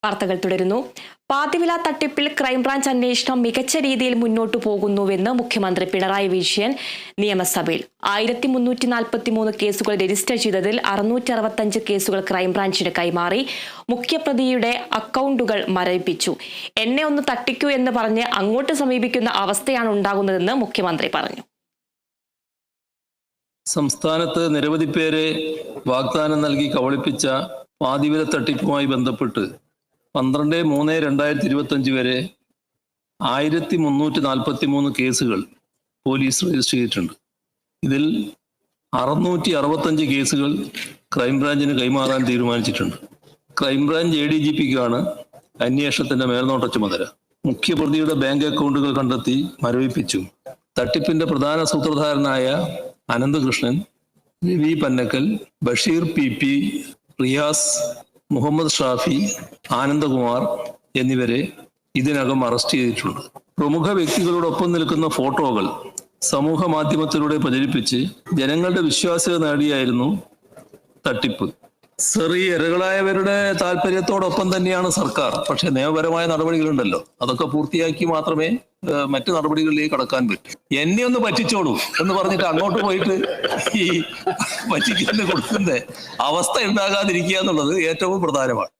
വാർത്തകൾ തുടരുന്നു. പാതിവില തട്ടിപ്പിൽ ക്രൈംബ്രാഞ്ച് അന്വേഷണം മികച്ച രീതിയിൽ മുന്നോട്ടു പോകുന്നുവെന്ന് മുഖ്യമന്ത്രി പിണറായി വിജയൻ നിയമസഭയിൽ. 1343 കേസുകൾ രജിസ്റ്റർ ചെയ്തതിൽ 665 കേസുകൾ ക്രൈംബ്രാഞ്ചിന് കൈമാറി. മുഖ്യപ്രതിയുടെ അക്കൗണ്ടുകൾ മരവിപ്പിച്ചു. എന്നെ ഒന്ന് തട്ടിക്കൂ എന്ന് പറഞ്ഞ് അങ്ങോട്ട് സമീപിക്കുന്ന അവസ്ഥയാണ് ഉണ്ടാകുന്നതെന്ന് മുഖ്യമന്ത്രി പറഞ്ഞു. സംസ്ഥാനത്ത് നിരവധി പേരെ വാഗ്ദാനം നൽകി കബളിപ്പിച്ച പാതിവില തട്ടിപ്പുമായി ബന്ധപ്പെട്ട് 12/3/2025 വരെ 1343 കേസുകൾ പോലീസ് രജിസ്റ്റർ ചെയ്തിട്ടുണ്ട്. ഇതിൽ 665 കേസുകൾ ക്രൈംബ്രാഞ്ചിന് കൈമാറാൻ തീരുമാനിച്ചിട്ടുണ്ട്. ക്രൈംബ്രാഞ്ച് ADGPക്കാണ് അന്വേഷണത്തിന്റെ മേൽനോട്ട ചുമതല. മുഖ്യപ്രതിയുടെ ബാങ്ക് അക്കൗണ്ടുകൾ കണ്ടെത്തി മരവിപ്പിച്ചു. തട്ടിപ്പിന്റെ പ്രധാന സൂത്രധാരനായ അനന്തകൃഷ്ണൻ, രവി പന്നക്കൽ, ബഷീർ PP, റിയാസ്, മുഹമ്മദ് ഷാഫി, ആനന്ദകുമാർ എന്നിവരെ ഇതിനകം അറസ്റ്റ് ചെയ്തിട്ടുണ്ട്. പ്രമുഖ വ്യക്തികളോടൊപ്പം നിൽക്കുന്ന ഫോട്ടോകൾ സമൂഹ മാധ്യമത്തിലൂടെ പ്രചരിപ്പിച്ച് ജനങ്ങളുടെ വിശ്വാസ്യത നേടിയായിരുന്നു തട്ടിപ്പ്. ചെറിയ ഇരകളായവരുടെ താല്പര്യത്തോടൊപ്പം തന്നെയാണ് സർക്കാർ. പക്ഷെ നിയമപരമായ നടപടികളുണ്ടല്ലോ, അതൊക്കെ പൂർത്തിയാക്കി മാത്രമേ മറ്റു നടപടികളിലേക്ക് കടക്കാൻ പറ്റൂ. എന്നെ ഒന്ന് പറ്റിച്ചോളൂ എന്ന് പറഞ്ഞിട്ട് അങ്ങോട്ട് പോയിട്ട് ഈ പറ്റിക്കുന്ന കൊടുക്കുന്ന അവസ്ഥ ഉണ്ടാകാതിരിക്കുക എന്നുള്ളത് ഏറ്റവും പ്രധാനമാണ്.